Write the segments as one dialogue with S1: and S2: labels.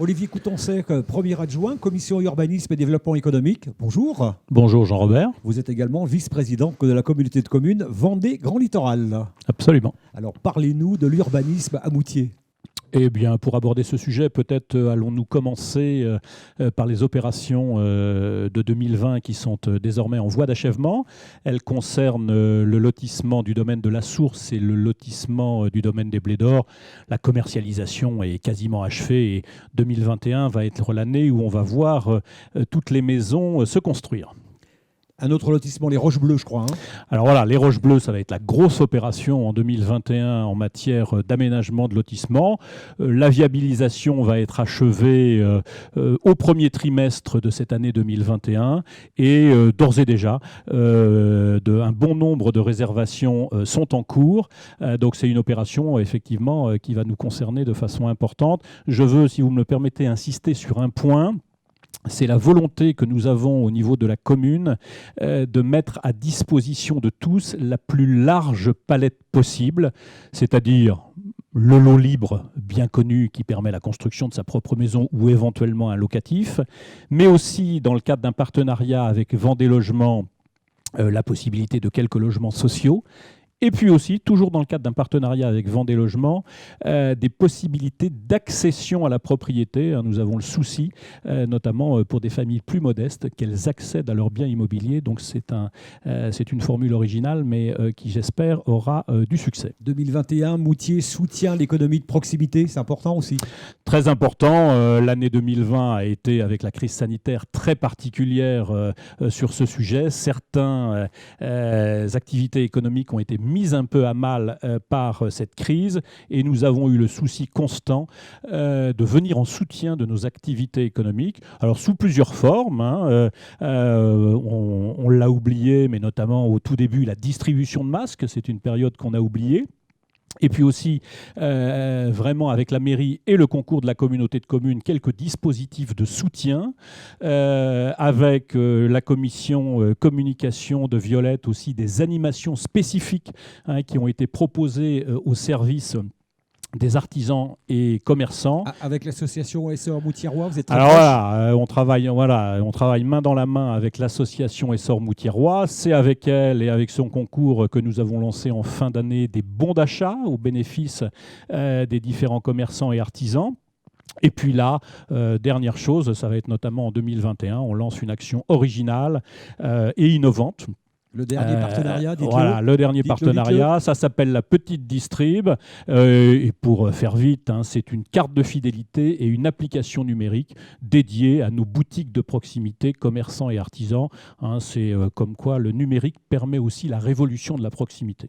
S1: Olivier Coutoncet, premier adjoint, commission urbanisme et développement économique. Bonjour.
S2: Bonjour Jean-Robert.
S1: Vous êtes également vice-président de la communauté de communes Vendée Grand Littoral.
S2: Absolument.
S1: Alors parlez-nous de l'urbanisme à Moutier.
S2: Eh bien, pour aborder ce sujet, peut-être allons-nous commencer par les opérations de 2020 qui sont désormais en voie d'achèvement. Elles concernent le lotissement du domaine de la Source et le lotissement du domaine des Blés d'Or. La commercialisation est quasiment achevée et 2021 va être l'année où on va voir toutes les maisons se construire.
S1: Un autre lotissement, les Roches Bleues, je crois.
S2: Alors voilà, les Roches Bleues, ça va être la grosse opération en 2021 en matière d'aménagement de lotissement. La viabilisation va être achevée au premier trimestre de cette année 2021 et d'ores et déjà, un bon nombre de réservations sont en cours. Donc c'est une opération effectivement qui va nous concerner de façon importante. Je veux, si vous me le permettez, insister sur un point. C'est la volonté que nous avons au niveau de la commune de mettre à disposition de tous la plus large palette possible, c'est-à-dire le lot libre, bien connu, qui permet la construction de sa propre maison ou éventuellement un locatif, mais aussi dans le cadre d'un partenariat avec Vendée Logement, la possibilité de quelques logements sociaux. Et puis aussi, toujours dans le cadre d'un partenariat avec Vendée Logement, des possibilités d'accession à la propriété. Nous avons le souci, notamment pour des familles plus modestes, qu'elles accèdent à leurs biens immobiliers. Donc c'est une formule originale, mais qui, j'espère, aura du succès.
S1: 2021, Moutier soutient l'économie de proximité, c'est important aussi.
S2: Très important. L'année 2020 a été, avec la crise sanitaire, très particulière sur ce sujet. Certaines activités économiques ont été mises un peu à mal par cette crise et nous avons eu le souci constant de venir en soutien de nos activités économiques. Alors sous plusieurs formes, on l'a oublié, mais notamment au tout début, la distribution de masques, c'est une période qu'on a oubliée. Et puis aussi, vraiment avec la mairie et le concours de la communauté de communes, quelques dispositifs de soutien, avec la commission communication de Violette aussi des animations spécifiques qui ont été proposées au service des artisans et commerçants.
S1: Avec l'association Essor Moutiérois, vous êtes très
S2: Alors
S1: proche.
S2: on travaille main dans la main avec l'association Essor Moutiérois. C'est avec elle et avec son concours que nous avons lancé en fin d'année des bons d'achat au bénéfice des différents commerçants et artisans. Et puis là, dernière chose, ça va être notamment en 2021, on lance une action originale et innovante.
S1: Le dernier partenariat, dites-le.
S2: Voilà, le dernier partenariat, ça s'appelle la Petite Distrib. Et pour faire vite, c'est une carte de fidélité et une application numérique dédiée à nos boutiques de proximité, commerçants et artisans. C'est comme quoi le numérique permet aussi la révolution de la proximité.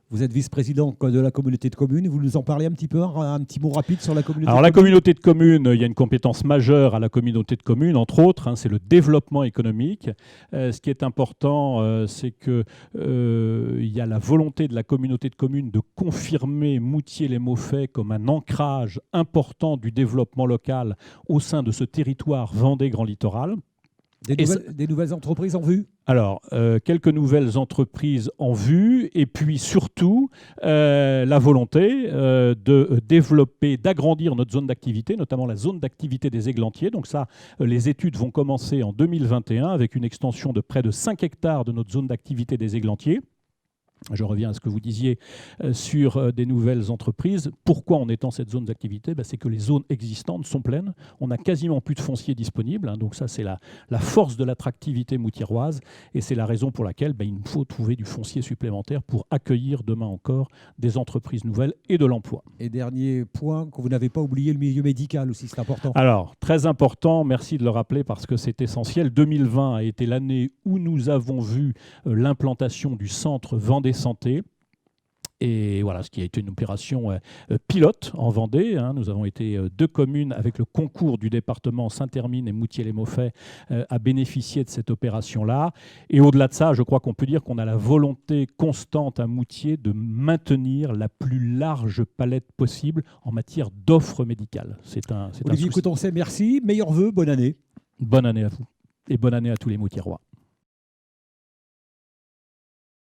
S1: Vous êtes vice-président de la communauté de communes. Vous nous en parlez un petit peu, un petit mot rapide sur la communauté
S2: Alors
S1: de
S2: la
S1: communes.
S2: communauté de communes, il y a une compétence majeure à la communauté de communes, entre autres, c'est le développement économique. Ce qui est important, c'est qu'il y a la volonté de la communauté de communes de confirmer Moutier-les-Maufaits comme un ancrage important du développement local au sein de ce territoire Vendée Grand Littoral.
S1: Des nouvelles entreprises en vue ?
S2: Alors, quelques nouvelles entreprises en vue et puis surtout la volonté de développer, d'agrandir notre zone d'activité, notamment la zone d'activité des églantiers. Donc ça, les études vont commencer en 2021 avec une extension de près de 5 hectares de notre zone d'activité des églantiers. Je reviens à ce que vous disiez sur des nouvelles entreprises. Pourquoi on étend cette zone d'activité ? C'est que les zones existantes sont pleines. On n'a quasiment plus de foncier disponible. Donc ça, c'est la force de l'attractivité moutiéroise. Et c'est la raison pour laquelle il nous faut trouver du foncier supplémentaire pour accueillir demain encore des entreprises nouvelles et de l'emploi.
S1: Et dernier point, que vous n'avez pas oublié, le milieu médical aussi, c'est important.
S2: Alors, très important, merci de le rappeler parce que c'est essentiel. 2020 a été l'année où nous avons vu l'implantation du centre Vendée Santé. Et voilà, ce qui a été une opération pilote en Vendée. Nous avons été 2 communes avec le concours du département Saint-Hermine et Moutier-les-Maufaits à bénéficier de cette opération-là. Et au-delà de ça, je crois qu'on peut dire qu'on a la volonté constante à Moutier de maintenir la plus large palette possible en matière d'offres médicales.
S1: Olivier Coutoncet, merci. Meilleurs vœux, bonne année.
S2: Bonne année à vous et bonne année à tous les Moutiérois.